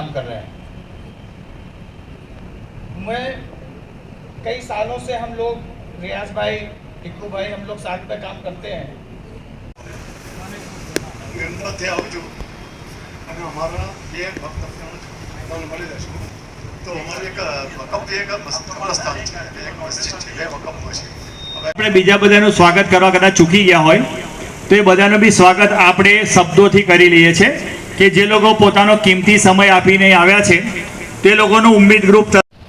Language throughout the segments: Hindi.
काम कर रहे हैं। मैं कई सालों से हम लोग रियाज भाई, टिक्कू भाई, हम लोग साथ में काम करते हैं। हमारा ये तो हमारे આપણે બીજા બધાનું સ્વાગત કરવા કદાચ ચૂકી ગયા હોય તો એ બધાનું બી સ્વાગત આપણે શબ્દોથી કરી લઈએ છીએ કે જે લોકો પોતાનો કિંમતી સમય આપીને આવ્યા છે તે લોકોનું ઉમ્મીદ ગ્રુપ।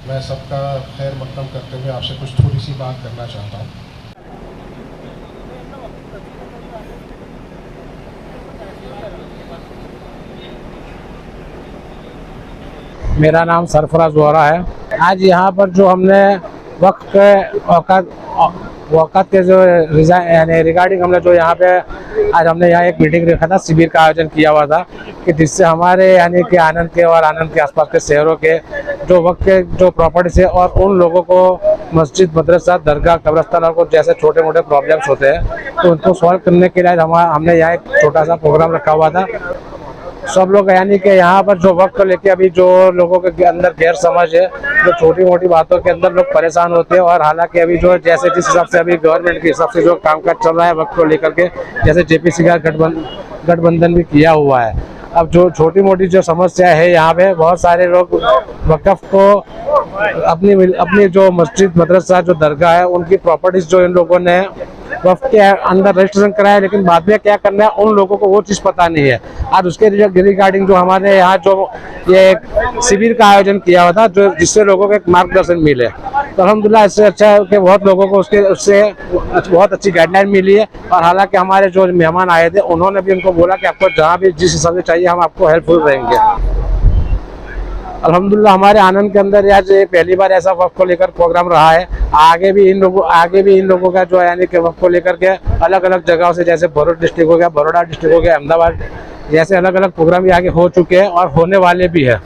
मैं सबका खैर मकदम करते हुए आपसे कुछ थोड़ी सी बात करना चाहता हूँ। मेरा नाम सरफराज वोहरा है। आज यहाँ पर जो हमने वक्त के औकात के जो यानी रिगार्डिंग हमने जो यहाँ पे आज हमने यहाँ एक मीटिंग रखा था, शिविर का आयोजन किया हुआ था कि जिससे हमारे यानी कि आनंद के और आनंद के आसपास के शहरों के जो वक्त के जो प्रॉपर्टीज है और उन लोगों को मस्जिद, मदरसा, दरगाह, कब्रिस्तान और कुछ जैसे छोटे मोटे प्रॉब्लम्स होते हैं तो उनको सॉल्व करने के लिए हमने यहाँ एक छोटा सा प्रोग्राम रखा हुआ था। सब लोग यानी कि यहाँ पर जो वक्त को लेके अभी जो लोगों के अंदर गैर समझ है, जो छोटी मोटी बातों के अंदर लोग परेशान होते हैं और हालांकि अभी जो जैसे जिस हिसाब से अभी गवर्नमेंट के हिसाब से जो कामकाज चल रहा है वक्त को लेकर के, जैसे जेपीसी का गठबंधन भी किया हुआ है। अब जो छोटी मोटी जो समस्या है यहाँ पे बहुत सारे लोग वक्फ को अपनी जो मस्जिद, मदरसा, जो दरगाह है उनकी प्रॉपर्टीज जो इन लोगों ने वक्फ के अंदर रजिस्ट्रेशन कराया, लेकिन बाद में क्या करना है उन लोगों को वो चीज़ पता नहीं है। और उसके रिगार्डिंग जो हमारे यहाँ जो ये एक शिविर का आयोजन किया हुआ था जो जिससे लोगों को एक मार्गदर्शन मिले, तो अल्हम्दुलिल्लाह इससे अच्छा है कि बहुत लोगों को उससे बहुत अच्छी गाइडलाइन मिली है। और हालांकि हमारे जो मेहमान आए थे उन्होंने भी उनको बोला कि आपको जहाँ भी जिस हिसाब से चाहिए हम आपको हेल्पफुल रहेंगे। अल्हम्दुलिल्लाह हमारे आनंद के अंदर आज पहली बार ऐसा वक्त को लेकर प्रोग्राम रहा है। आगे भी इन लोगों का जो यानी कि वक्त को लेकर के अलग अलग जगहों से, जैसे भरूच डिस्ट्रिक्ट हो गया, बड़ौदा डिस्ट्रिक्ट हो गया, अहमदाबाद, जैसे अलग अलग प्रोग्राम भी आगे हो चुके हैं और होने वाले भी है।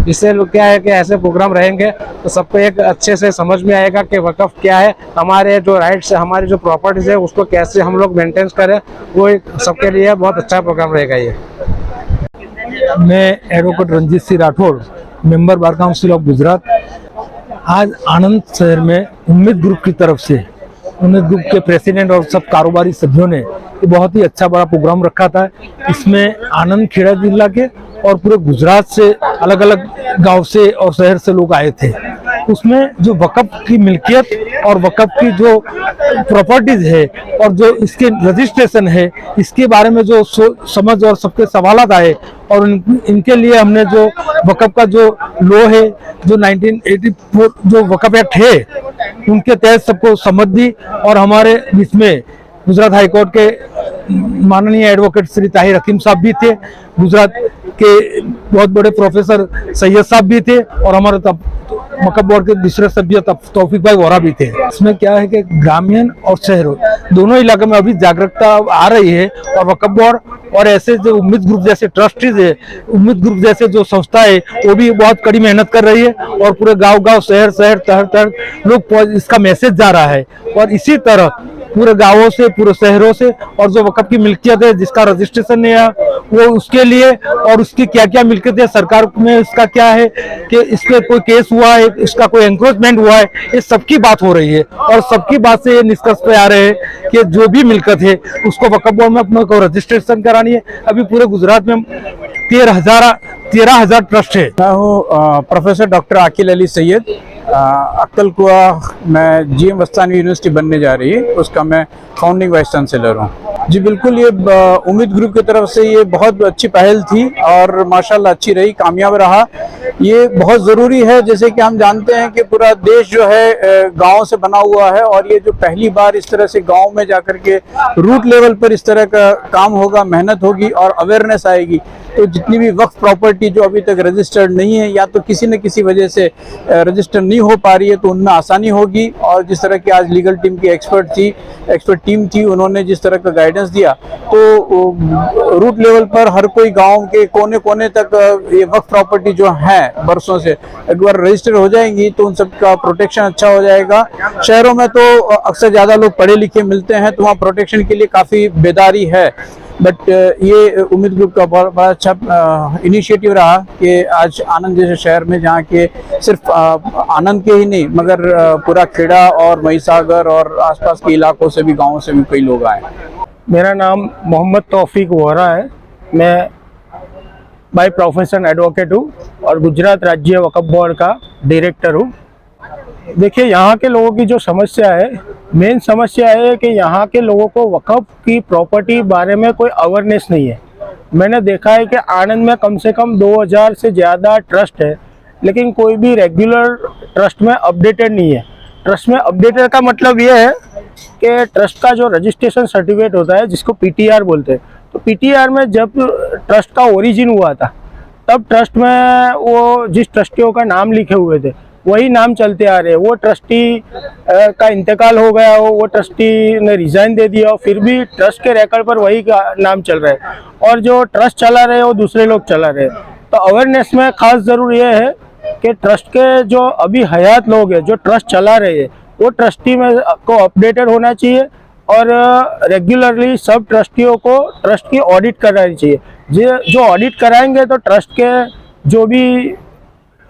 इससे क्या है कि ऐसे प्रोग्राम रहेंगे तो सबको एक अच्छे से समझ में आएगा कि वक्फ क्या है, हमारे जो राइट्स है, हमारी जो प्रॉपर्टीज है उसको कैसे हम लोग मेंटेन करें, वो सबके लिए बहुत अच्छा प्रोग्राम रहेगा ये। मैं advocate Ranjit Singh Rathore, member bar council of Gujarat. आज आनंद शहर में उम्मीद ग्रुप की तरफ से उम्मीद ग्रुप के प्रेसिडेंट और सब कारोबारी सभ्यों ने बहुत ही अच्छा बड़ा प्रोग्राम रखा था। इसमें आनंद खेड़ा जिला के और पूरे गुजरात से अलग अलग गांव से और शहर से लोग आए थे। उसमें जो वक्फ की मिल्कियत और वक्फ की जो प्रॉपर्टीज है और जो इसके रजिस्ट्रेशन है इसके बारे में जो समझ और सबके सवालात आए और इनके लिए हमने जो वक्फ का जो लॉ है जो 1984 जो वक्फ एक्ट है उनके तहत सबको समझ दी। और हमारे इसमें गुजरात हाई कोर्ट के माननीय एडवोकेट श्री ताहिर हकीम साहब भी थे, गुजरात के बहुत बड़े प्रोफेसर सैयद साहब भी थे और हमारे वक्फ बोर्ड के दूसरे सभ्य तौफीक भाई वोहरा भी थे। इसमें क्या है कि ग्रामीण और शहरों दोनों इलाके में अभी जागरूकता आ रही है और वक्फ बोर्ड और ऐसे जो उम्मीद ग्रुप जैसे ट्रस्टीज है, उम्मीद ग्रुप जैसे जो संस्था है वो भी बहुत कड़ी मेहनत कर रही है और पूरे गांव शहर तहर लोग इसका मैसेज जा रहा है। और इसी तरह पूरे गांवों से, पूरे शहरों से और जो वक्फ की मिल्कियत है जिसका रजिस्ट्रेशन नहीं है वो उसके लिए और उसकी क्या क्या मिल्कियत है, सरकार में इसका क्या है कि इस पे कोई केस हुआ है, इसका कोई एनक्रोचमेंट हुआ है, ये सबकी बात हो रही है। और सबकी बात से ये निष्कर्ष पे आ रहे हैं कि जो भी मिल्कियत है उसको वक्फ बोर्ड में अपने को रजिस्ट्रेशन करानी है। अभी पूरे गुजरात में 13,000 ट्रस्ट है। मैं हूँ प्रोफेसर डॉक्टर आकिल अली सैयद। अक्कलकुआ में जीएम वस्तानी यूनिवर्सिटी बनने जा रही है, उसका मैं फाउंडिंग वाइस चांसलर हूँ। जी बिल्कुल, ये उम्मीद ग्रुप की तरफ से ये बहुत अच्छी पहल थी और माशाल्लाह अच्छी रही, कामयाब रहा। ये बहुत ज़रूरी है, जैसे कि हम जानते हैं कि पूरा देश जो है गांव से बना हुआ है और ये जो पहली बार इस तरह से गांव में जाकर के रूट लेवल पर इस तरह का काम होगा, मेहनत होगी और अवेयरनेस आएगी, तो जितनी भी वक्फ प्रॉपर्टी जो अभी तक रजिस्टर्ड नहीं है या तो किसी न किसी वजह से रजिस्टर नहीं हो पा रही है तो उनमें आसानी होगी। और जिस तरह की आज लीगल टीम की एक्सपर्ट टीम थी, उन्होंने जिस तरह का गाइडेंस दिया तो रूट लेवल पर हर कोई गांव के कोने कोने तक ये वक्फ प्रॉपर्टी जो है बरसों से एक बार रजिस्टर हो जाएंगी तो उन सब का प्रोटेक्शन अच्छा हो जाएगा। शहरों में तो अक्सर ज़्यादा लोग पढ़े लिखे मिलते हैं तो वहाँ प्रोटेक्शन के लिए काफ़ी बेदारी है, बट ये उम्मीद ग्रुप का बहुत बड़ा अच्छा इनिशिएटिव रहा कि आज आनंद जैसे शहर में जहाँ के सिर्फ आनंद के ही नहीं मगर पूरा खेड़ा और महिसागर और आसपास के इलाकों से भी, गाँवों से भी कई लोग आए। मेरा नाम मोहम्मद तौफीक वोहरा है। मैं बाय प्रोफेशन एडवोकेट हूँ और गुजरात राज्य वक्फ बोर्ड का डायरेक्टर हूँ। देखिए, यहाँ के लोगों की जो समस्या है, मेन समस्या है कि यहाँ के लोगों को वक्फ की प्रॉपर्टी बारे में कोई अवेयरनेस नहीं है। मैंने देखा है कि आनंद में कम से कम 2000 से ज़्यादा ट्रस्ट है, लेकिन कोई भी रेगुलर ट्रस्ट में अपडेटेड नहीं है। ट्रस्ट में अपडेटेड का मतलब ये है कि ट्रस्ट का जो रजिस्ट्रेशन सर्टिफिकेट होता है, जिसको PTR बोलते हैं, तो PTR में जब ट्रस्ट का ओरिजिन हुआ था तब ट्रस्ट में वो जिस ट्रस्टियों का नाम लिखे हुए थे वही नाम चलते आ रहे हैं। वो ट्रस्टी का इंतकाल हो गया हो, वो ट्रस्टी ने रिज़ाइन दे दिया हो, फिर भी ट्रस्ट के रिकॉर्ड पर वही का नाम चल रहा है और जो ट्रस्ट चला रहे वो दूसरे लोग चला रहे। तो अवेयरनेस में खास ज़रूर ये है कि ट्रस्ट के जो अभी हयात लोग हैं, जो ट्रस्ट चला रहे हैं, वो ट्रस्टी में को अपडेटेड होना चाहिए और रेगुलरली सब ट्रस्टियों को ट्रस्ट की ऑडिट करानी चाहिए। जो ऑडिट कराएंगे तो ट्रस्ट के जो भी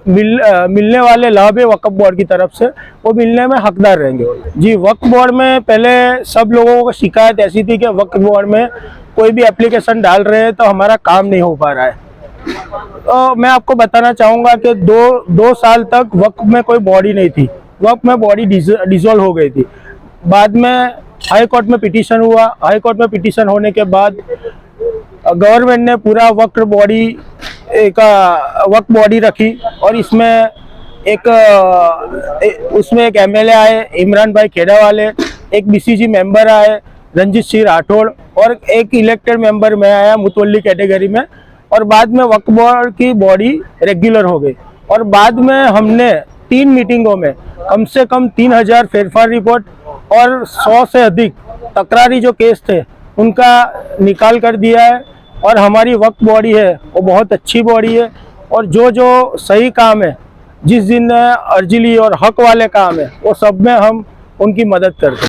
मिलने वाले लाभ है वक्फ बोर्ड की तरफ से, वो मिलने में हकदार रहेंगे। जी, वक्फ बोर्ड में पहले सब लोगों को शिकायत ऐसी थी कि वक्फ बोर्ड में कोई भी एप्लीकेशन डाल रहे हैं तो हमारा काम नहीं हो पा रहा है। तो मैं आपको बताना चाहूँगा कि दो साल तक वक्फ में कोई बॉडी नहीं थी, वक्फ में बॉडी डिसॉल्व हो गई थी। बाद में हाई कोर्ट में पिटीशन हुआ। हाई कोर्ट में पिटीशन होने के बाद गवर्नमेंट ने पूरा वक्फ बॉडी रखी और इसमें उसमें एक MLA आए, इमरान भाई खेड़ा वाले, एक BCG मेंबर आए, रंजीत सिंह राठौड़, और एक इलेक्टेड मेंबर मैं आया मुतवल्ली कैटेगरी में। और बाद में वक्फ बोर्ड की बॉडी रेगुलर हो गई और बाद में हमने 3 मीटिंगों में कम से कम 3000 फेरफार रिपोर्ट और 100 से अधिक तकरारी जो केस थे उनका निकाल कर दिया है। और हमारी वक्फ बॉडी है वो बहुत अच्छी बॉडी है और जो सही काम है, जिस दिन अर्जी ली और हक वाले काम है, वो सब में हम उनकी मदद करते हैं।